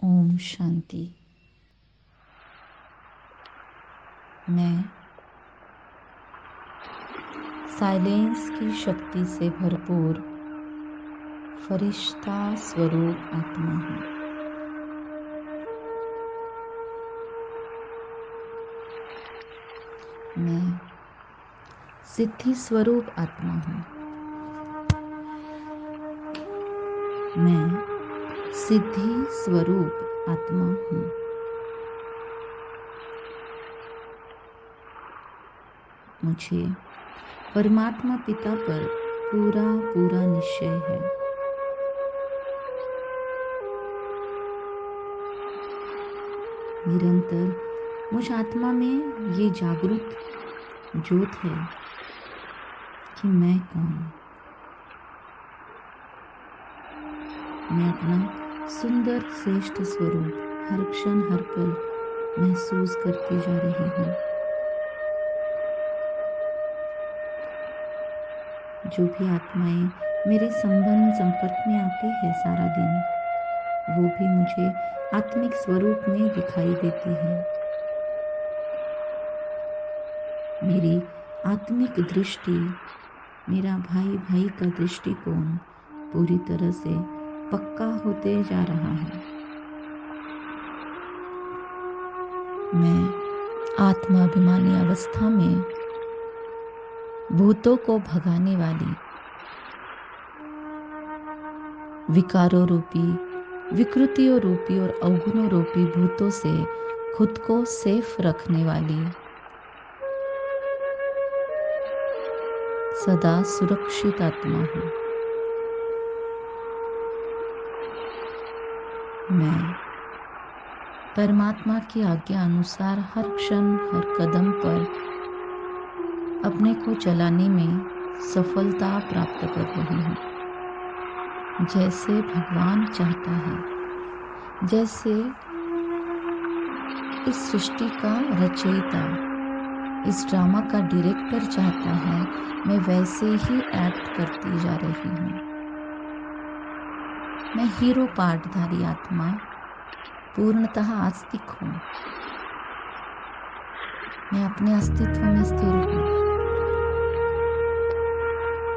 ओम शांति। मैं साइलेंस की शक्ति से भरपूर फरिश्ता स्वरूप आत्मा हूँ। मैं सिद्धि स्वरूप आत्मा हूँ। मैं सिद्धि स्वरूप आत्मा हूँ। मुझे परमात्मा पिता पर पूरा पूरा निश्चय है। निरंतर मुझ आत्मा में ये जागृत ज्योत है कि मैं कौन। मैं अपना सुंदर श्रेष्ठ स्वरूप हर क्षण हर पल महसूस करती जा रही हूँ। जो भी आत्माएं मेरे संपर्क में आती है सारा दिन, वो भी मुझे आत्मिक स्वरूप में दिखाई देती है। मेरी आत्मिक दृष्टि, मेरा भाई भाई का दृष्टिकोण पूरी तरह से पक्का होते जा रहा है। मैं आत्माभिमानी अवस्था में भूतों को भगाने वाली, विकारों रूपी, विकृतियों रूपी और अवगुणों रूपी भूतों से खुद को सेफ रखने वाली, सदा सुरक्षित आत्मा हूँ। मैं परमात्मा की आज्ञा अनुसार हर क्षण हर कदम पर अपने को चलाने में सफलता प्राप्त कर रही हूँ। जैसे भगवान चाहता है, जैसे इस सृष्टि का रचयिता, इस ड्रामा का डायरेक्टर चाहता है, मैं वैसे ही एक्ट करती जा रही हूँ। मैं हीरो पार्टधारी आत्मा पूर्णतः आस्तिक हूँ। मैं अपने अस्तित्व में स्थिर हूँ।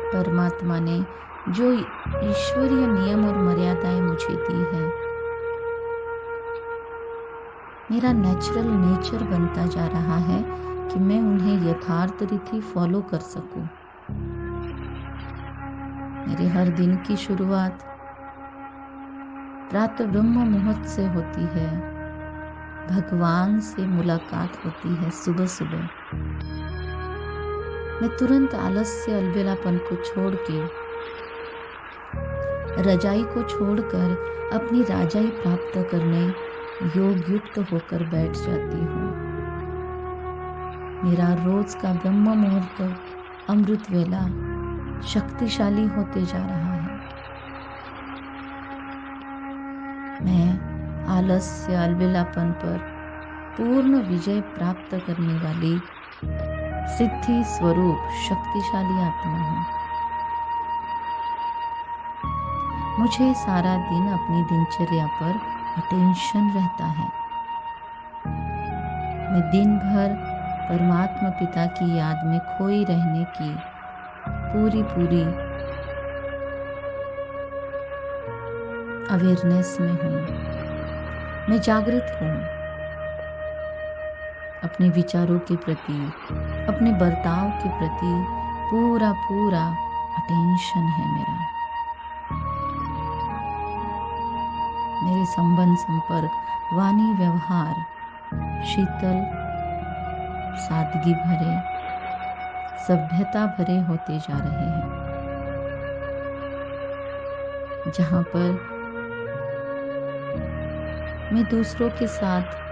परमात्मा ने जो ईश्वरीय नियम और मर्यादाएं मुझे दी है, मेरा नेचुरल नेचर बनता जा रहा है कि मैं उन्हें यथार्थ रीति फॉलो कर सकूं। मेरे हर दिन की शुरुआत प्रातः ब्रह्म मुहूर्त से होती है। भगवान से मुलाकात होती है सुबह सुबह। मैं तुरंत आलस्य अलबेलापन को छोड़ के, रजाई को छोड़कर अपनी राजाई प्राप्त करने योग युक्त होकर बैठ जाती हूँ। मेरा रोज का ब्रह्म मुहूर्त अमृत वेला शक्तिशाली होते जा रहा है। मैं आलस्य अलबेलापन पर पूर्ण विजय प्राप्त करने वाली सिद्धि स्वरूप शक्तिशाली आत्मा हूँ। मुझे सारा दिन अपनी दिनचर्या पर अटेंशन रहता है। मैं दिन भर परमात्मा पिता की याद में खोई रहने की पूरी अवेयरनेस में हूँ। मैं जागृत हूँ। अपने विचारों के प्रति, अपने बर्ताव के प्रति पूरा अटेंशन है मेरा। मेरे संपर्क, वाणी व्यवहार शीतल, सादगी भरे, सभ्यता भरे होते जा रहे हैं। जहाँ पर मैं दूसरों के साथ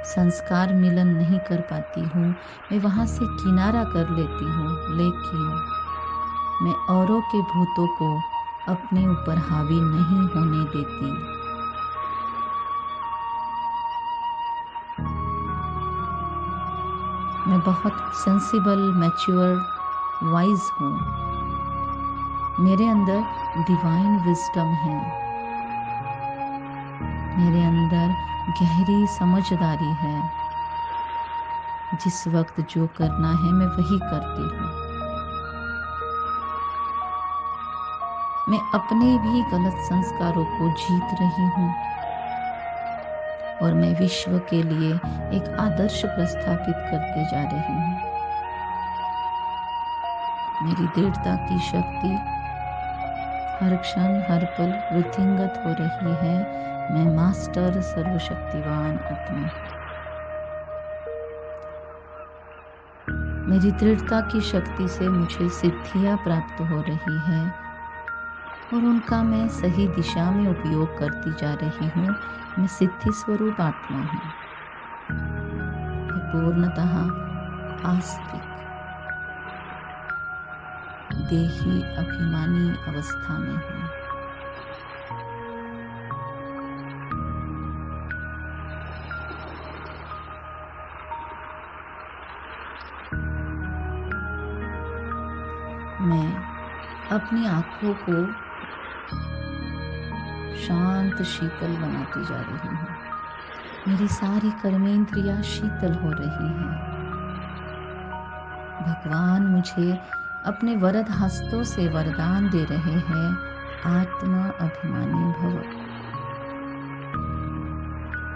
संस्कार मिलन नहीं कर पाती हूँ, मैं वहाँ से किनारा कर लेती हूँ, लेकिन मैं औरों के भूतों को अपने ऊपर हावी नहीं होने देती। मैं बहुत सेंसिबल, मैच्योर, वाइज हूँ। मेरे अंदर डिवाइन विजडम है। मेरे अंदर गहरी समझदारी है। जिस वक्त जो करना है मैं वही करती हूँ। मैं अपने भी गलत संस्कारों को जीत रही हूँ और मैं विश्व के लिए एक आदर्श प्रस्थापित करते जा रही हूँ। मेरी दृढ़ता की शक्ति हर क्षण हर पल वृद्धिंगत हो रही है। मैं मास्टर सर्वशक्तिवान आत्मा हूँ। मेरी दृढ़ता की शक्ति से मुझे सिद्धियां प्राप्त हो रही है और उनका मैं सही दिशा में उपयोग करती जा रही हूँ। मैं सिद्धि स्वरूप आत्मा हूँ। मैं पूर्णतः आस्तिक देही अभिमानी अवस्था में हूँ। मैं अपनी आंखों को शांत शीतल बनाती जा रही हूँ। मेरी सारी कर्मेंद्रियां शीतल हो रही है। भगवान मुझे अपने वरद हस्तों से वरदान दे रहे हैं, आत्मा अभिमानी भव।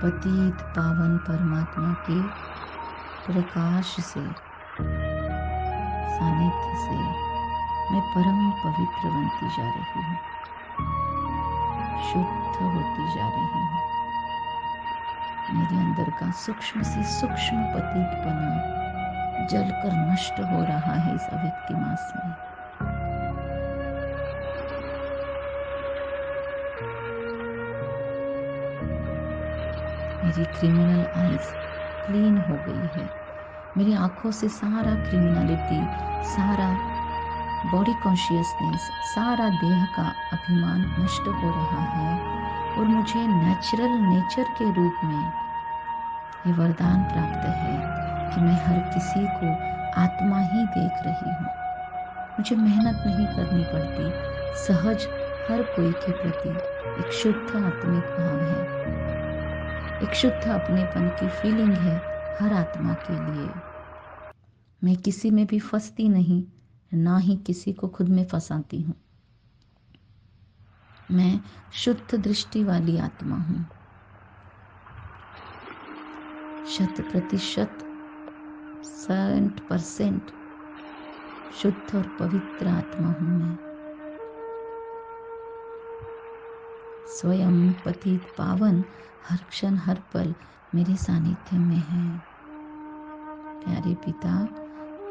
पतित पावन परमात्मा के प्रकाश से, सानिध्य से मैं परम पवित्र बनती जा रही हूँ, शुद्ध होती जा रही हूँ। मेरे अंदर का सूक्ष्म से सूक्ष्म पतितपना जलकर नष्ट हो रहा है इस अव्यक्त मास में। मेरी क्रिमिनल आईज क्लीन हो गई है। मेरी आंखों से सारा क्रिमिनलिटी, सारा बॉडी कॉन्शियसनेस, सारा देह का अभिमान नष्ट हो रहा है और मुझे नेचुरल नेचर के रूप में ये वरदान प्राप्त है कि मैं हर किसी को आत्मा ही देख रही हूँ। मुझे मेहनत नहीं करनी पड़ती। सहज हर कोई के प्रति एक शुद्ध आत्मिक भाव है, एक शुद्ध अपनेपन की फीलिंग है हर आत्मा के लिए। मैं किसी में भी फंसती नहीं, ना ही किसी को खुद में फंसाती हूँ। मैं शुद्ध दृष्टि वाली आत्मा हूँ। 100% 100% शुद्ध और पवित्र आत्मा हूँ मैं। स्वयं पतित पावन हर क्षण हर पल मेरे सानिध्य में है। प्यारे पिता,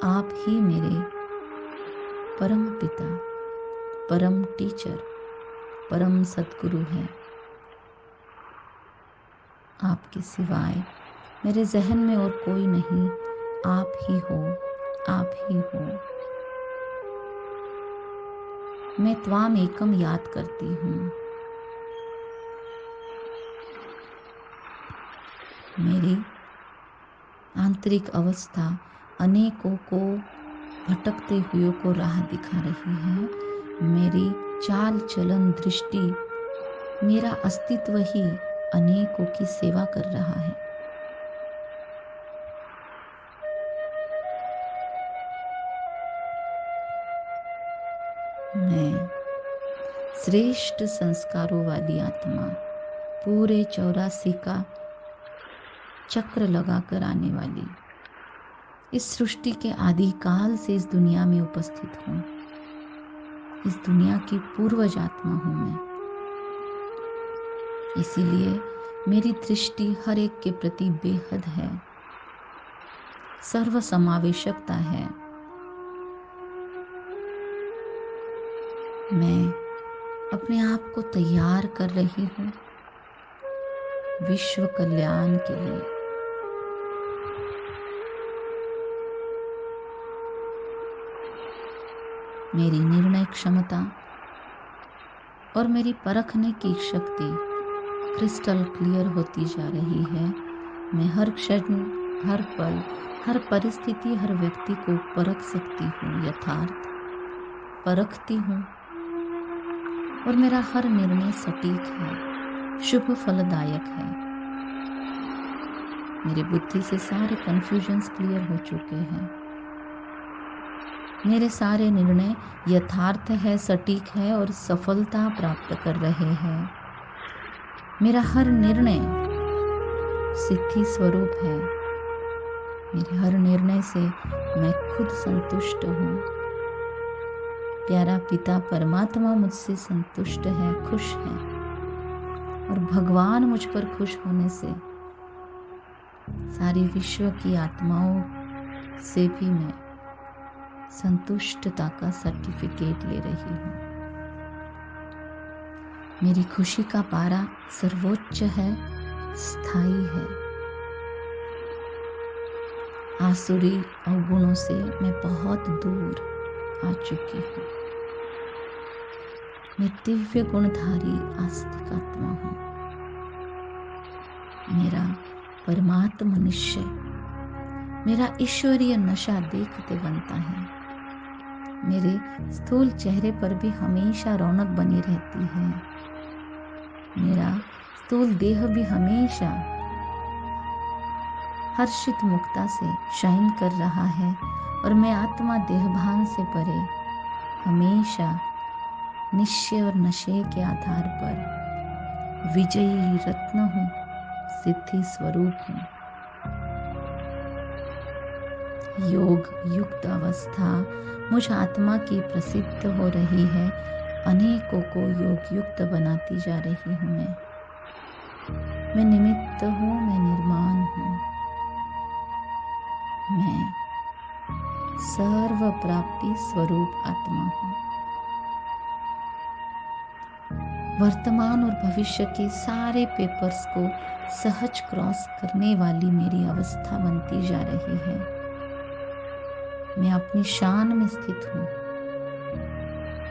आप ही मेरे परम पिता, परम टीचर, परम सद्गुरु हैं। आपके सिवाय मेरे जहन में और कोई नहीं, आप ही हो, आप ही हो। मैं त्वाम एकम याद करती हूँ। मेरी आंतरिक अवस्था अनेकों को भटकते हुए को राह दिखा रही है। मेरी चाल चलन दृष्टि, मेरा अस्तित्व ही अनेकों की सेवा कर रहा है। मैं श्रेष्ठ संस्कारों वाली आत्मा, पूरे 84 का चक्र लगाकर आने वाली, इस सृष्टि के आदिकाल से इस दुनिया में उपस्थित हूँ। इस दुनिया की पूर्वज आत्मा हूँ मैं। इसीलिए मेरी दृष्टि हर एक के प्रति बेहद है, सर्व समावेशकता है। मैं अपने आप को तैयार कर रही हूँ विश्व कल्याण के लिए। मेरी निर्णय क्षमता और मेरी परखने की शक्ति क्रिस्टल क्लियर होती जा रही है। मैं हर क्षण, हर पल, हर परिस्थिति, हर व्यक्ति को परख सकती हूँ, यथार्थ परखती हूँ और मेरा हर निर्णय सटीक है, शुभ फलदायक है। मेरी बुद्धि से सारे कन्फ्यूजन्स क्लियर हो चुके हैं। मेरे सारे निर्णय यथार्थ है, सटीक है और सफलता प्राप्त कर रहे हैं। मेरा हर निर्णय सिद्धि स्वरूप है। मेरे हर निर्णय से मैं खुद संतुष्ट हूँ। प्यारा पिता परमात्मा मुझसे संतुष्ट है, खुश है और भगवान मुझ पर खुश होने से सारी विश्व की आत्माओं से भी मैं संतुष्टता का सर्टिफिकेट ले रही हूँ। मेरी खुशी का पारा सर्वोच्च है, स्थायी है। आसुरी अवगुणों से मैं बहुत दूर आ चुकी हूँ। मैं दिव्य गुणधारी आस्तिक आत्मा हूँ। मेरा परमात्मा निश्चय मेरा ईश्वरीय नशा देखते बनता है। मेरे स्थूल चेहरे पर भी हमेशा रौनक बनी रहती है। मेरा स्थूल देह भी हमेशा हर्षित मुक्ता से शाइन कर रहा है और मैं आत्मा देहभान से परे हमेशा निश्चय और नशे के आधार पर विजयी रत्न हूँ, सिद्धि स्वरूप हूँ। योग युक्त अवस्था मुझ आत्मा की प्रसिद्ध हो रही है। अनेकों को योग युक्त बनाती जा रही हूँ। मैं निमित्त हूँ, मैं निर्माण हूँ। मैं सर्व प्राप्ति स्वरूप आत्मा हूँ। वर्तमान और भविष्य के सारे पेपर्स को सहज क्रॉस करने वाली मेरी अवस्था बनती जा रही है। मैं अपनी शान में स्थित हूँ।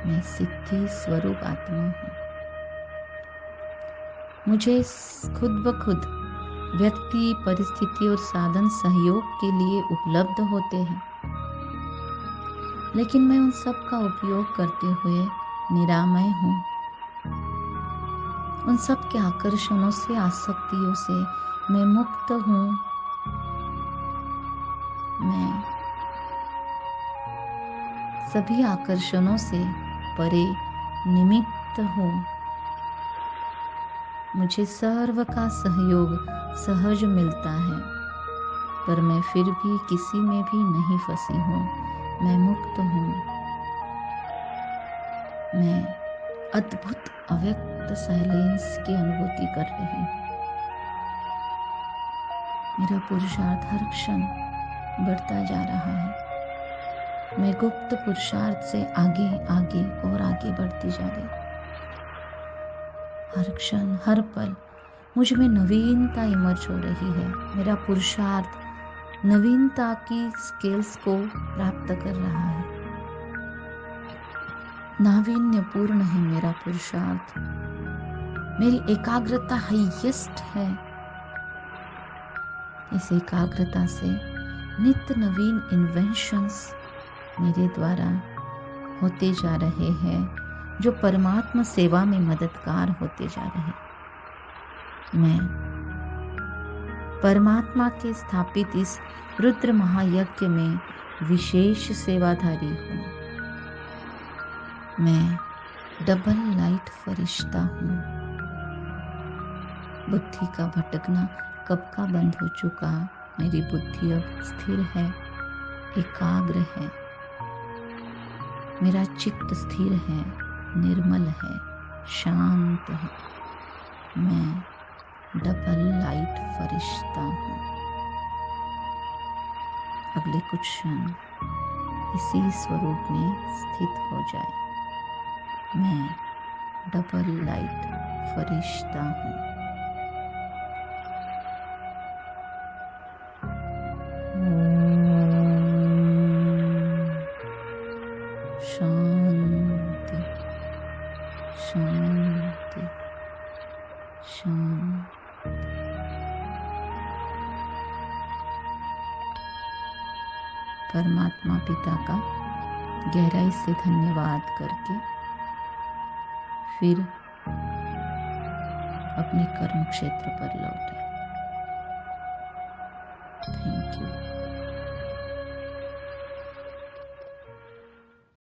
मैं सिद्धि स्वरूप आत्मा हूँ। मुझे खुद ब खुद व्यक्ति, परिस्थिति और साधन सहयोग के लिए उपलब्ध होते हैं, लेकिन मैं उन सब का उपयोग करते हुए निरामय हूँ। उन सब के आकर्षणों से, आसक्तियों से मैं मुक्त हूँ। मैं सभी आकर्षणों से परे निमित्त हूँ। मुझे सर्व का सहयोग सहज मिलता है, पर मैं फिर भी किसी में भी नहीं फंसी हूँ। मैं मुक्त हूँ। मैं अद्भुत अव्यक्त साइलेंस की अनुभूति कर रही हूँ। मेरा पुरुषार्थ हर क्षण बढ़ता जा रहा है। मैं गुप्त पुरुषार्थ से आगे आगे और आगे बढ़ती जा रही। हर क्षण हर पल मुझ में नवीनता इमर्ज हो रही है। मेरा पुरुषार्थ नवीनता की स्केल्स को प्राप्त कर रहा है। नावीन्यपूर्ण है मेरा पुरुषार्थ। मेरी एकाग्रता हाईएस्ट है। इस एकाग्रता से नित्य नवीन इन्वेंशंस मेरे द्वारा होते जा रहे हैं, जो परमात्मा सेवा में मददगार होते जा रहे। मैं परमात्मा के स्थापित इस रुद्र महायज्ञ में विशेष सेवाधारी हूँ। मैं डबल लाइट फरिश्ता हूँ। बुद्धि का भटकना कब का बंद हो चुका। मेरी बुद्धि अब स्थिर है, एकाग्र है। मेरा चित्त स्थिर है, निर्मल है, शांत है। मैं डबल लाइट फरिश्ता हूँ। अगले कुछ क्षण इसी स्वरूप में स्थित हो जाए। मैं डबल लाइट फरिश्ता हूँ। शांति शांति शांति। परमात्मा पिता का गहराई से धन्यवाद करके फिर अपने कर्म क्षेत्र पर लौटे। Thank you.